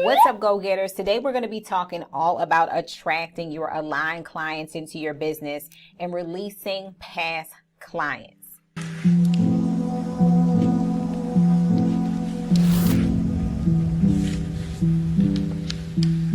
What's up, go-getters? Today we're going to be talking all about attracting your aligned clients into your business and releasing past clients.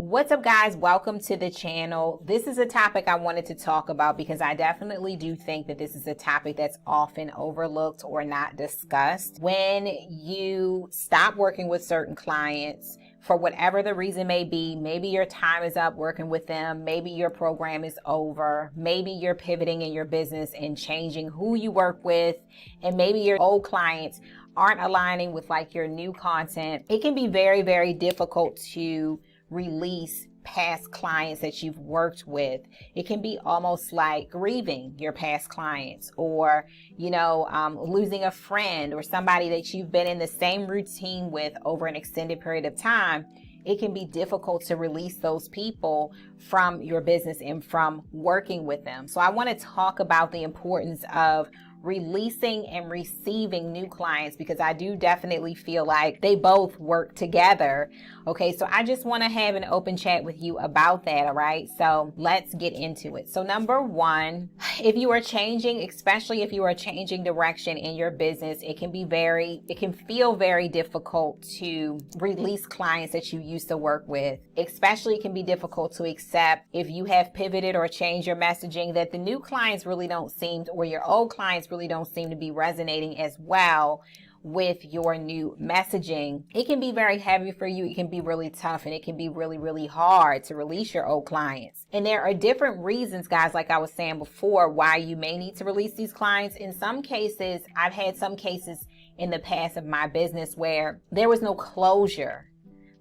What's up, guys? Welcome to the channel. This is a topic I wanted to talk about because I definitely do think that this is a topic that's often overlooked or not discussed. When you stop working with certain clients, for whatever the reason may be, maybe your time is up working with them, maybe your program is over, maybe you're pivoting in your business and changing who you work with, and maybe your old clients aren't aligning with like your new content. It can be very, very difficult to release past clients that you've worked with. It can be almost like grieving your past clients, or losing a friend or somebody that you've been in the same routine with over an extended period of time. It can be difficult to release those people from your business and from working with them. So I want to talk about the importance of releasing and receiving new clients, because I do definitely feel like they both work together. Okay, so I just want to have an open chat with you about that. All right, so let's get into it. So number one, if you are changing, especially if you are changing direction in your business, it can feel very difficult to release clients that you used to work with. Especially it can be difficult to accept if you have pivoted or changed your messaging that the new clients really don't seem to, or your old clients really don't seem to be resonating as well with your new messaging. It can be very heavy for you. It can be really tough, and it can be really, really hard to release your old clients. And there are different reasons, guys, like I was saying before, why you may need to release these clients. In some cases, I've had some cases in the past of my business where there was no closure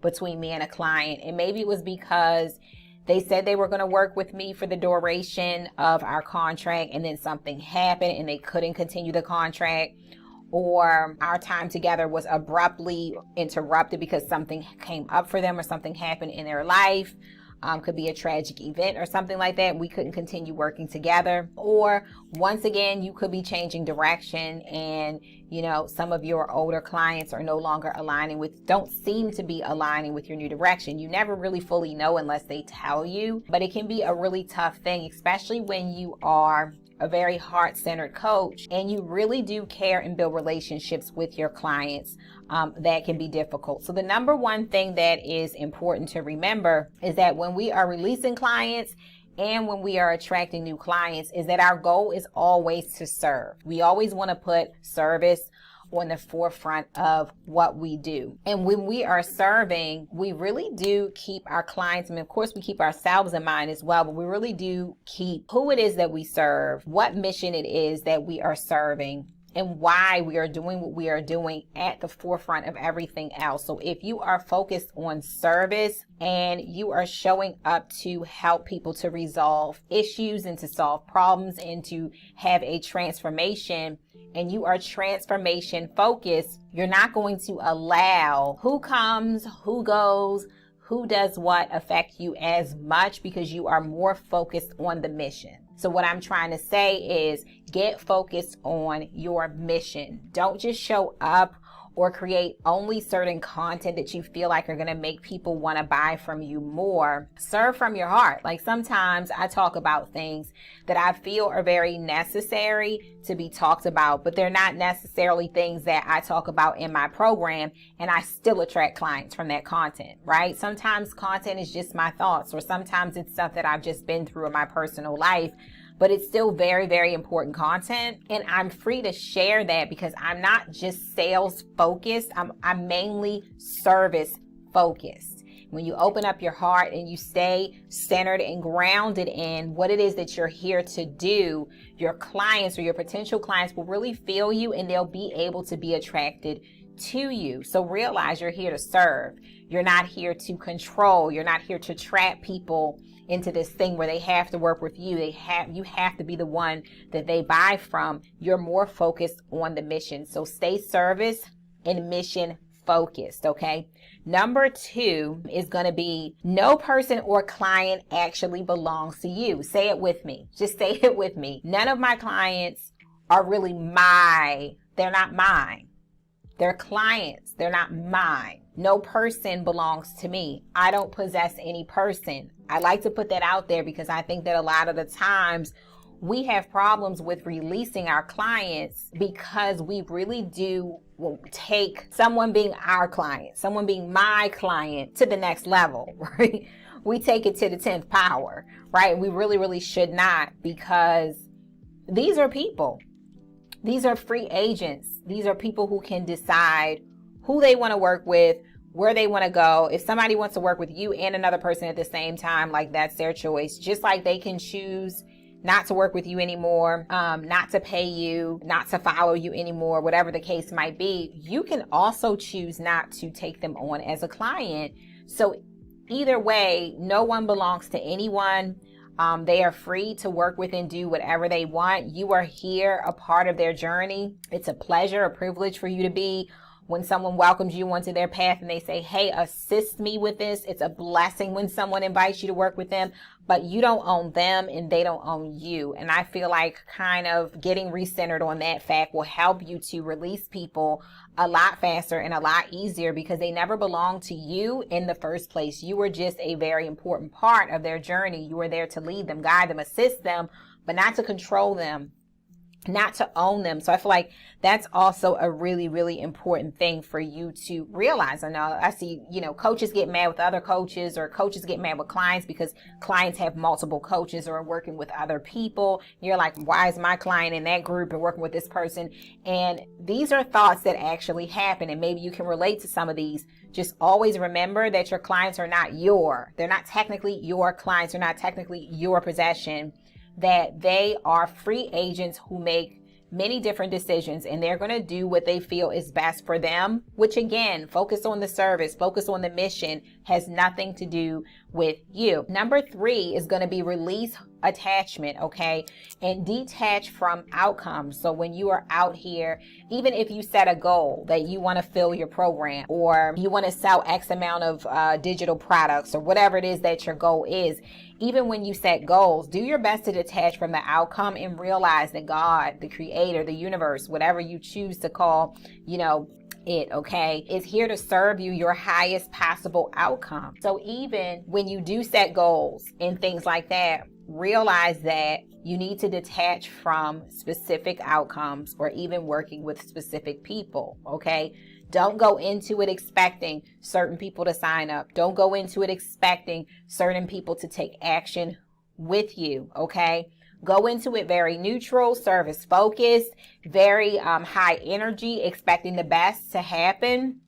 between me and a client. And maybe it was because they said they were going to work with me for the duration of our contract, and then something happened and they couldn't continue the contract, or our time together was abruptly interrupted because something came up for them or something happened in their life. Could be a tragic event or something like that. We couldn't continue working together. Or once again, you could be changing direction, and some of your older clients are no longer don't seem to be aligning with your new direction. You never really fully know unless they tell you, but it can be a really tough thing, especially when you are a very heart-centered coach and you really do care and build relationships with your clients. That can be difficult. So the number one thing that is important to remember is that when we are releasing clients and when we are attracting new clients, is that our goal is always to serve. We always want to put service on the forefront of what we do. And when we are serving, we really do keep our clients, of course we keep ourselves in mind as well, but we really do keep who it is that we serve, what mission it is that we are serving, and why we are doing what we are doing at the forefront of everything else. So if you are focused on service and you are showing up to help people to resolve issues and to solve problems and to have a transformation, and you are transformation focused, you're not going to allow who comes, who goes, who does what affect you as much, because you are more focused on the mission. So what I'm trying to say is get focused on your mission. Don't just show up or create only certain content that you feel like are going to make people want to buy from you more. Serve from your heart. Like sometimes I talk about things that I feel are very necessary to be talked about, but they're not necessarily things that I talk about in my program, and I still attract clients from that content, right? Sometimes content is just my thoughts, or sometimes it's stuff that I've just been through in my personal life, but it's still very, very important content. And I'm free to share that because I'm not just sales focused. I'm mainly service focused. When you open up your heart and you stay centered and grounded in what it is that you're here to do, your clients or your potential clients will really feel you, and they'll be able to be attracted to you. So realize you're here to serve. You're not here to control. You're not here to trap people into this thing where they have to work with you. You have to be the one that they buy from. You're more focused on the mission. So stay service and mission focused, okay? Number 2 is going to be no person or client actually belongs to you. Say it with me. Just say it with me. None of my clients are really they're not mine. They're clients. They're not mine. No person belongs to me. I don't possess any person. I like to put that out there because I think that a lot of the times we have problems with releasing our clients because we really do take someone being our client, someone being my client to the next level, right? We take it to the 10th power, right? We really, really should not, because these are people. These are free agents. These are people who can decide who they want to work with, where they want to go. If somebody wants to work with you and another person at the same time, like, that's their choice. Just like they can choose not to work with you anymore, not to pay you, not to follow you anymore, whatever the case might be, you can also choose not to take them on as a client. So either way, no one belongs to anyone. They are free to work with and do whatever they want. You are here, a part of their journey. It's a pleasure, a privilege for you to be. When someone welcomes you onto their path and they say, hey, assist me with this. It's a blessing when someone invites you to work with them, but you don't own them and they don't own you. And I feel like kind of getting recentered on that fact will help you to release people a lot faster and a lot easier, because they never belonged to you in the first place. You were just a very important part of their journey. You were there to lead them, guide them, assist them, but not to control them, not to own them. So I feel like that's also a really, really important thing for you to realize. I know I see, coaches get mad with other coaches, or coaches get mad with clients because clients have multiple coaches or are working with other people. You're like, why is my client in that group and working with this person? And these are thoughts that actually happen. And maybe you can relate to some of these. Just always remember that your clients are they're not technically your clients. They're not technically your possession. That they are free agents who make many different decisions, and they're going to do what they feel is best for them, which again, focus on the service, focus on the mission, has nothing to do with you. Number 3 is going to be release attachment, okay? And detach from outcomes. So when you are out here, even if you set a goal that you want to fill your program, or you want to sell X amount of digital products, or whatever it is that your goal is, even when you set goals, do your best to detach from the outcome and realize that God, the creator, the universe, whatever you choose to call, it, okay, is here to serve you your highest possible outcome. So even when you do set goals and things like that, realize that you need to detach from specific outcomes, or even working with specific people, okay? Don't go into it expecting certain people to sign up. Don't go into it expecting certain people to take action with you, okay? Go into it very neutral, service focused, very high energy, expecting the best to happen.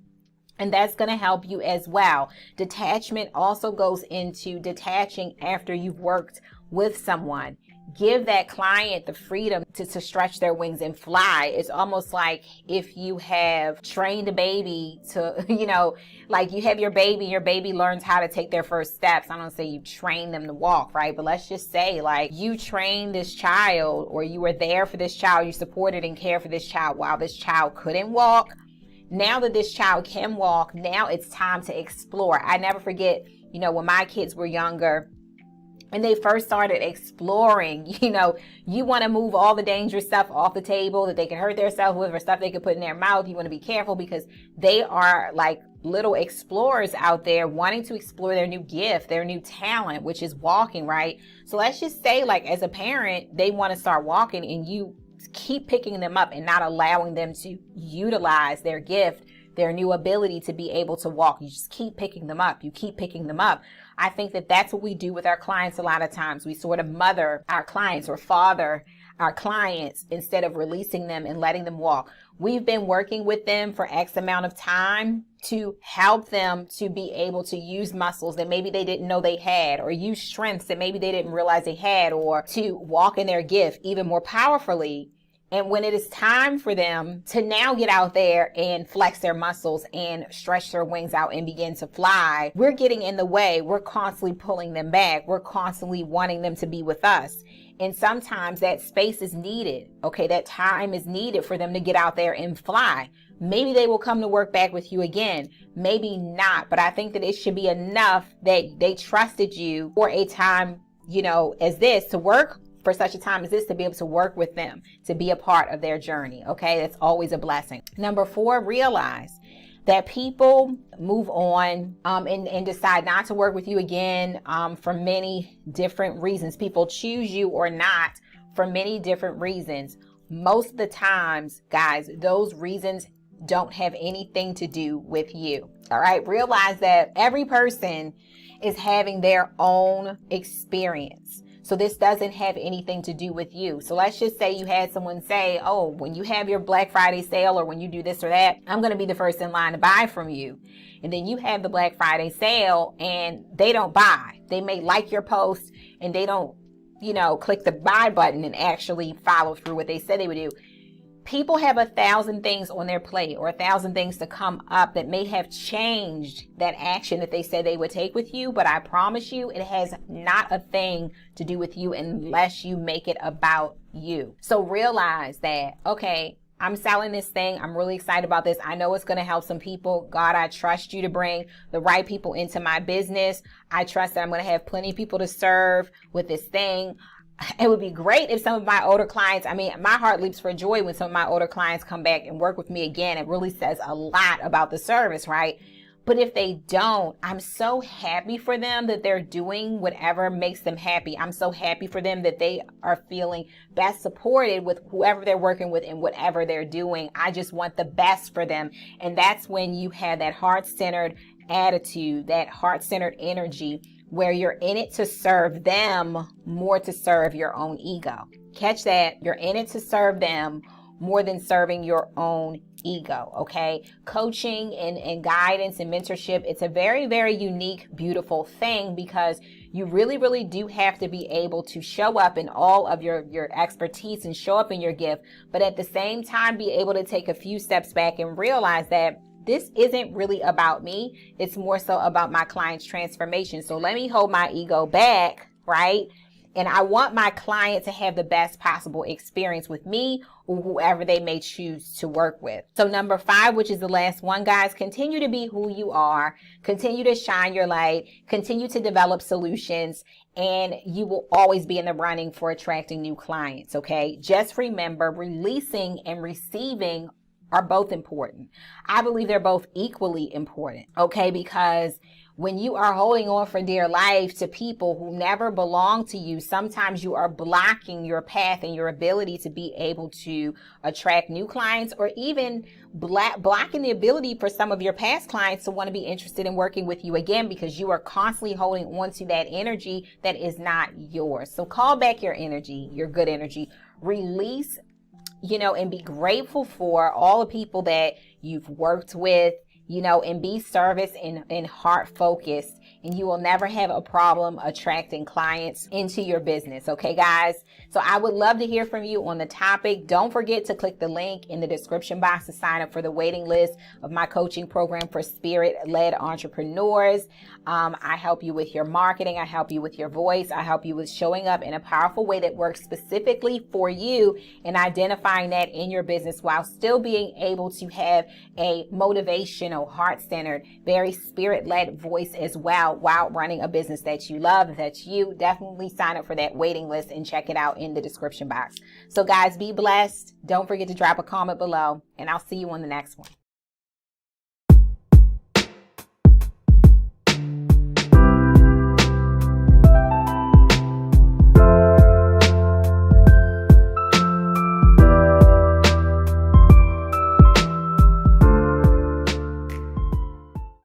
And that's going to help you as well. Detachment also goes into detaching after you've worked with someone. Give that client the freedom to stretch their wings and fly. It's almost like if you have trained a baby to, like you have your baby learns how to take their first steps. I don't say you train them to walk, right? But let's just say like you trained this child, or you were there for this child, you supported and cared for this child while this child couldn't walk. Now that this child can walk, now it's time to explore. I never forget, when my kids were younger, and they first started exploring, you want to move all the dangerous stuff off the table that they can hurt themselves with, or stuff they can put in their mouth. You want to be careful because they are like little explorers out there wanting to explore their new gift, their new talent, which is walking, right? So let's just say, like, as a parent, they want to start walking and you keep picking them up and not allowing them to utilize their gift, their new ability to be able to walk. You just keep picking them up. You keep picking them up. I think that that's what we do with our clients a lot of times. We sort of mother our clients or father our clients instead of releasing them and letting them walk. We've been working with them for X amount of time to help them to be able to use muscles that maybe they didn't know they had, or use strengths that maybe they didn't realize they had, or to walk in their gift even more powerfully. And when it is time for them to now get out there and flex their muscles and stretch their wings out and begin to fly, we're getting in the way. We're constantly pulling them back. We're constantly wanting them to be with us. And sometimes that space is needed. Okay, that time is needed for them to get out there and fly. Maybe they will come to work back with you again. Maybe not. But I think that it should be enough that they trusted you for a time, as this, to work for such a time as this, to be able to work with them, to be a part of their journey. Okay, that's always a blessing. Number 4, realize that people move on and decide not to work with you again for many different reasons. People choose you or not for many different reasons. Most of the times, guys, those reasons don't have anything to do with you. All right. Realize that every person is having their own experience. So this doesn't have anything to do with you. So let's just say you had someone say, oh, when you have your Black Friday sale or when you do this or that, I'm going to be the first in line to buy from you. And then you have the Black Friday sale and they don't buy. They may like your post and they don't, click the buy button and actually follow through what they said they would do. People have 1,000 things on their plate or 1,000 things to come up that may have changed that action that they said they would take with you. But I promise you, it has not a thing to do with you unless you make it about you. So realize that, okay, I'm selling this thing. I'm really excited about this. I know it's going to help some people. God, I trust you to bring the right people into my business. I trust that I'm going to have plenty of people to serve with this thing. It would be great if some of my older clients, my heart leaps for joy when some of my older clients come back and work with me again. It really says a lot about the service, right? But if they don't, I'm so happy for them that they're doing whatever makes them happy. I'm so happy for them that they are feeling best supported with whoever they're working with and whatever they're doing. I just want the best for them. And that's when you have that heart-centered attitude, that heart-centered energy, where you're in it to serve them more to serve your own ego. Catch that. You're in it to serve them more than serving your own ego. Okay. Coaching and guidance and mentorship, it's a very, very unique, beautiful thing because you really, really do have to be able to show up in all of your expertise and show up in your gift, but at the same time, be able to take a few steps back and realize that this isn't really about me. It's more so about my client's transformation. So let me hold my ego back, right? And I want my client to have the best possible experience with me or whoever they may choose to work with. So number 5, which is the last one, guys, continue to be who you are. Continue to shine your light. Continue to develop solutions. And you will always be in the running for attracting new clients, okay? Just remember, releasing and receiving are both important. I believe they're both equally important, okay? Because when you are holding on for dear life to people who never belong to you, sometimes you are blocking your path and your ability to be able to attract new clients, or even blocking the ability for some of your past clients to want to be interested in working with you again, because you are constantly holding on to that energy that is not yours. So call back your energy, your good energy, release, and be grateful for all the people that you've worked with, and be service and heart focused, and you will never have a problem attracting clients into your business. Okay, guys? So I would love to hear from you on the topic. Don't forget to click the link in the description box to sign up for the waiting list of my coaching program for spirit-led entrepreneurs. I help you with your marketing. I help you with your voice. I help you with showing up in a powerful way that works specifically for you and identifying that in your business while still being able to have a motivational, heart-centered, very spirit-led voice as well while running a business that you love. If that's you, definitely sign up for that waiting list and check it out in the description box. So guys, be blessed. Don't forget to drop a comment below, and I'll see you on the next one.